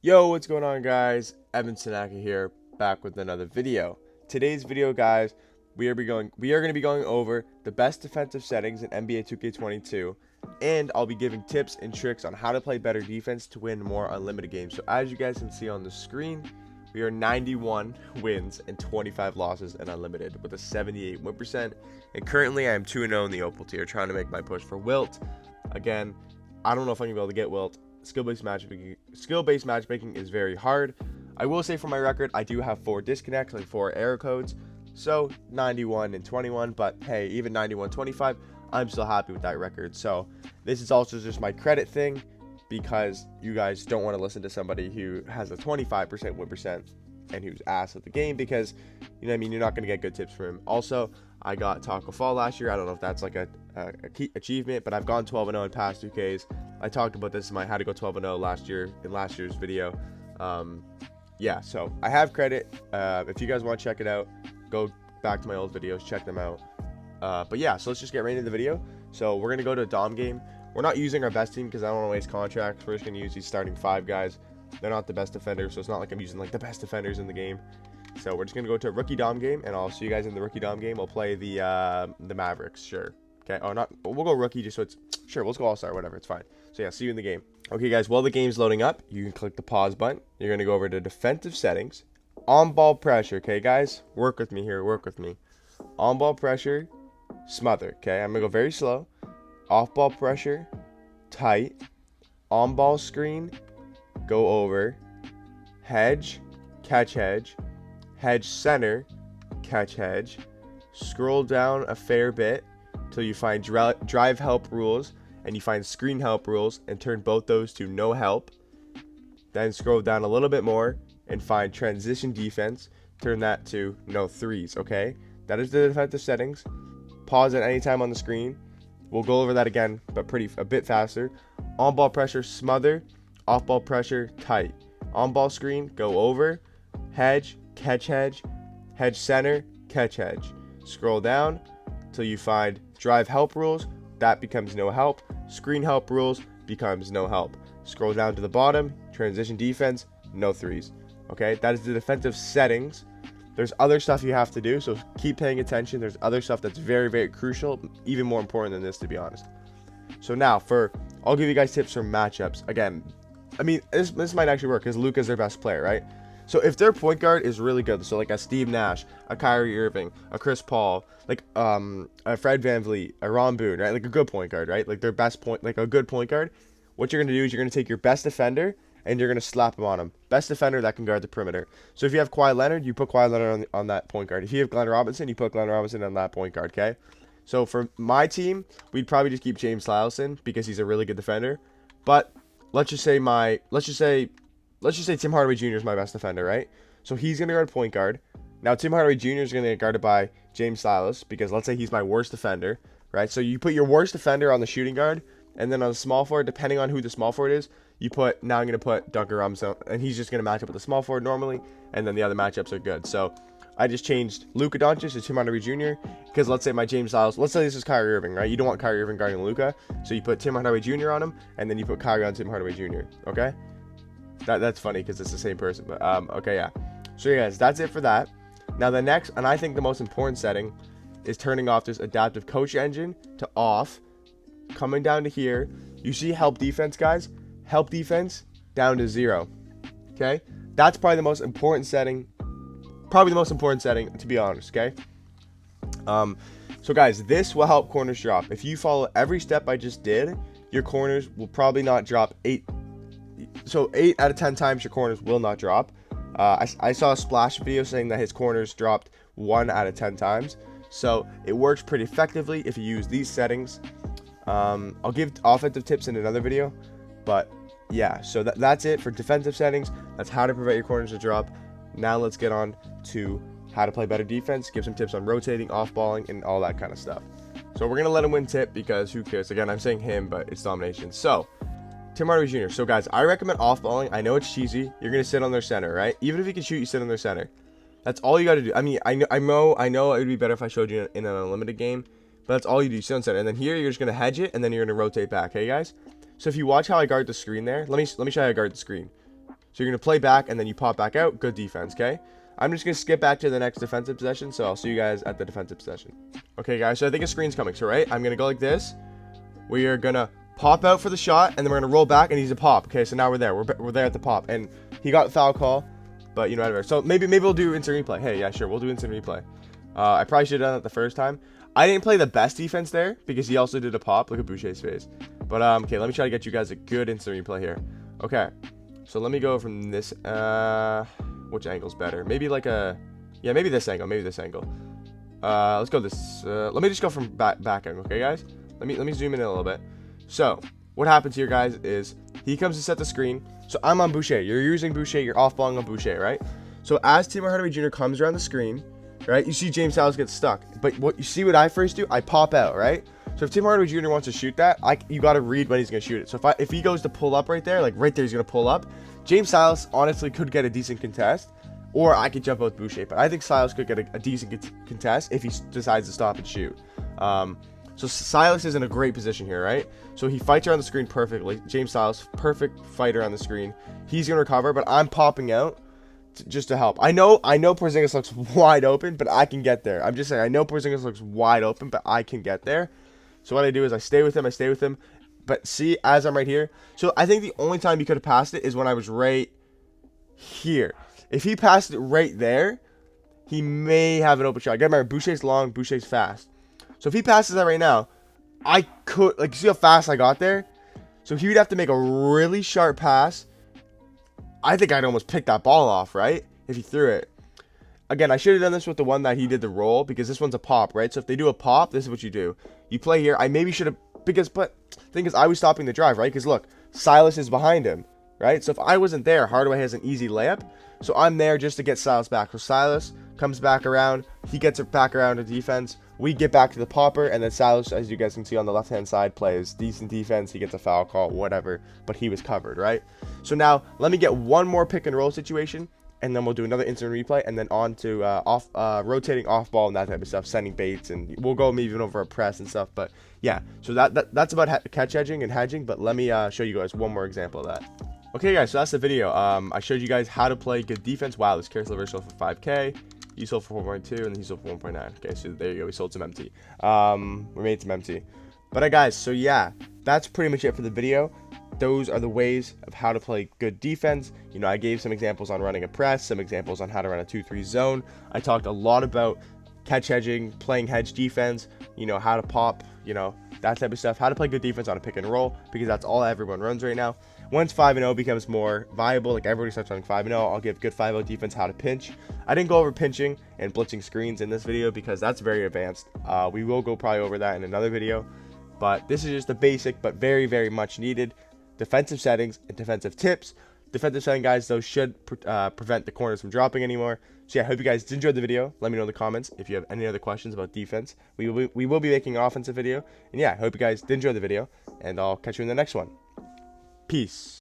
Yo, what's going on, guys? Evan Tanaka here, back with another video. Today's video, guys, we are going to be going over the best defensive settings in NBA 2K22, and I'll be giving tips and tricks on how to play better defense to win more unlimited games. So as you guys can see on the screen, we are 91 wins and 25 losses in unlimited with a 78 win percent, and currently I am 2-0 in the Opal tier, trying to make my push for Wilt. Again, I don't know if I'm gonna be able to get Wilt. Skill-based matchmaking is very hard. I will say for my record, I do have 4 disconnects, like 4 error codes. So 91 and 21, but hey, even 91-25, I'm still happy with that record. So this is also just my credit thing, because you guys don't want to listen to somebody who has a 25% win percent and who's ass at the game, because you know what I mean, you're not going to get good tips from him. Also, I got Taco Fall last year. I don't know if that's like a key achievement, but I've gone 12-0 in past 2Ks. I talked about this in my how to go 12-0 last year's video. Yeah, so I have credit. If you guys want to check it out, go back to my old videos, check them out. But yeah, so let's just get right into the video. So we're gonna go to a Dom game. We're not using our best team because I don't want to waste contracts. We're just gonna use these starting 5 guys. They're not the best defenders, so it's not like I'm using like the best defenders in the game. So we're just gonna go to a rookie Dom game, and I'll see you guys in the rookie Dom game. We'll play the Mavericks, sure. Okay, or not. We'll go rookie just so it's sure. Let's go all star, whatever. It's fine. So yeah, see you in the game. Okay, guys. While the game's loading up, you can click the pause button. You're gonna go over to defensive settings, on ball pressure. Okay, guys, work with me here. Work with me. On ball pressure, smother. Okay, I'm gonna go very slow. Off ball pressure, tight. On ball screen, go over. Hedge, catch hedge. Hedge center, catch hedge. Scroll down a fair bit till you find drive help rules, and you find screen help rules, and turn both those to no help. Then scroll down a little bit more and find transition defense, turn that to no threes. Okay, that is the defensive settings. Pause at any time on the screen. We'll go over that again, but a bit faster. On ball pressure, smother. Off ball pressure, tight. On ball screen, go over. Hedge, catch hedge. Hedge center, catch hedge. Scroll down till you find drive help rules. That becomes no help. Screen help rules becomes no help. Scroll down to the bottom. Transition defense, no threes. Okay, that is the defensive settings. There's other stuff you have to do, so keep paying attention. There's other stuff that's very, very crucial, even more important than this, to be honest. So now, I'll give you guys tips for matchups. Again, I mean, this might actually work because Luka's their best player, right? So if their point guard is really good, so like a Steve Nash, a Kyrie Irving, a Chris Paul, like a Fred VanVleet, a Ron Boone, right? Like a good point guard, right? Like their best point, like a good point guard. What you're gonna do is you're gonna take your best defender and you're gonna slap him on him. Best defender that can guard the perimeter. So if you have Kawhi Leonard, you put Kawhi Leonard on that point guard. If you have Glenn Robinson, you put Glenn Robinson on that point guard. Okay. So for my team, we'd probably just keep James Lyleson because he's a really good defender. But let's just say Tim Hardaway Jr. is my best defender, right? So he's going to guard point guard. Now, Tim Hardaway Jr. is going to get guarded by James Silas because let's say he's my worst defender, right? So you put your worst defender on the shooting guard, and then on the small forward, depending on who the small forward is, now I'm going to put Duncan Robinson, and he's just going to match up with the small forward normally, and then the other matchups are good. So I just changed Luka Doncic to Tim Hardaway Jr. because let's say my James Silas, let's say this is Kyrie Irving, right? You don't want Kyrie Irving guarding Luka, so you put Tim Hardaway Jr. on him, and then you put Kyrie on Tim Hardaway Jr., okay? That's funny because it's the same person, but okay, yeah. So yeah, guys, that's it for that. Now the next, and I think the most important setting, is turning off this adaptive coach engine to off. Coming down to here, you see help defense, guys. Help defense down to 0. Okay, that's probably the most important setting. Probably the most important setting, to be honest. Okay. So guys, this will help corners drop. If you follow every step I just did, your corners will probably not drop 8 out of 10 times your corners will not drop. I saw a Splash video saying that his corners dropped 1 out of 10 times. So it works pretty effectively if you use these settings. I'll give offensive tips in another video. But yeah, so that's it for defensive settings. That's how to prevent your corners to drop. Now let's get on to how to play better defense. Give some tips on rotating, off-balling, and all that kind of stuff. So we're going to let him win tip because who cares? Again, I'm saying him, but it's domination. So Tim Hardaway Jr. So guys, I recommend off-balling. I know it's cheesy. You're gonna sit on their center, right? Even if you can shoot, you sit on their center. That's all you got to do. I mean, I know it would be better if I showed you in an unlimited game, but that's all you do. You sit on center, and then here you're just gonna hedge it, and then you're gonna rotate back. Hey guys. So if you watch how I guard the screen there, let me show you how I guard the screen. So you're going to play back, and then you pop back out. Good defense, okay? I'm just going to skip back to the next defensive possession, so I'll see you guys at the defensive possession. Okay, guys, so I think a screen's coming. So, right, I'm going to go like this. We are going to pop out for the shot, and then we're going to roll back, and he's a pop. Okay, so now we're there. We're there at the pop. And he got the foul call, but, you know, whatever. So maybe we'll do instant replay. Hey, yeah, sure, we'll do instant replay. I probably should have done that the first time. I didn't play the best defense there because he also did a pop. Look at Boucher's face. But, okay, let me try to get you guys a good instant replay here. Okay, so let me go from this. Which angle's better? Maybe like a... Yeah, maybe this angle. Maybe this angle. Let's go this. Let me just go from back angle, okay, guys? Let me zoom in a little bit. So, what happens here, guys, is he comes to set the screen. So, I'm on Boucher. You're using Boucher. You're off-balling on Boucher, right? So, as Tim Hardaway Jr. comes around the screen, right, you see James Sallis get stuck. But what you see what I first do? I pop out, right? So, if Tim Hardaway Jr. wants to shoot that, you got to read when he's going to shoot it. So, if he goes to pull up right there, like right there, he's going to pull up. James Sallis, honestly, could get a decent contest. Or I could jump out with Boucher. But I think Silas could get a decent contest if he decides to stop and shoot. So Silas is in a great position here, right? So he fights around the screen perfectly. James Silas, perfect fighter on the screen. He's going to recover, but I'm popping out just to help. I know Porzingis looks wide open, but I can get there. I'm just saying, I know Porzingis looks wide open, but I can get there. So what I do is I stay with him. But see, as I'm right here. So I think the only time he could have passed it is when I was right here. If he passed it right there, he may have an open shot. Gotta remember, Boucher's long, Boucher's fast. So if he passes that right now, I could, like, see how fast I got there? So he would have to make a really sharp pass. I think I'd almost pick that ball off, right? If he threw it. Again, I should have done this with the one that he did the roll, because this one's a pop, right? So if they do a pop, this is what you do. You play here. I maybe should have, but the thing is, I was stopping the drive, right? Because look, Silas is behind him, right? So if I wasn't there, Hardaway has an easy layup. So I'm there just to get Silas back. So Silas comes back around. He gets it back around to defense. We get back to the popper. And then Silas, as you guys can see on the left-hand side, plays decent defense. He gets a foul call, whatever. But he was covered, right? So now let me get one more pick and roll situation. And then we'll do another instant replay. And then on to rotating off ball and that type of stuff. Sending baits. And we'll go maybe even over a press and stuff. But yeah, so that's about catch edging and hedging. But let me show you guys one more example of that. Okay, guys, so that's the video. I showed you guys how to play good defense. Wow, this Caris LeVert sold for 5K. You sold for 4.2, and then he sold for 1.9. Okay, so there you go. We sold some empty. We made some empty. But, guys, so yeah, that's pretty much it for the video. Those are the ways of how to play good defense. You know, I gave some examples on running a press, some examples on how to run a 2-3 zone. I talked a lot about catch hedging, playing hedge defense, you know, how to pop, you know, that type of stuff. How to play good defense on a pick and roll, because that's all everyone runs right now. Once 5-0 becomes more viable, like everybody starts running 5-0, I'll give good 5-0 defense how to pinch. I didn't go over pinching and blitzing screens in this video because that's very advanced. We will go probably over that in another video. But this is just the basic but very, very much needed defensive settings and defensive tips. Defensive setting, guys, those should prevent the corners from dropping anymore. So yeah, I hope you guys enjoyed the video. Let me know in the comments if you have any other questions about defense. We will be making an offensive video. And yeah, I hope you guys did enjoy the video. And I'll catch you in the next one. Peace.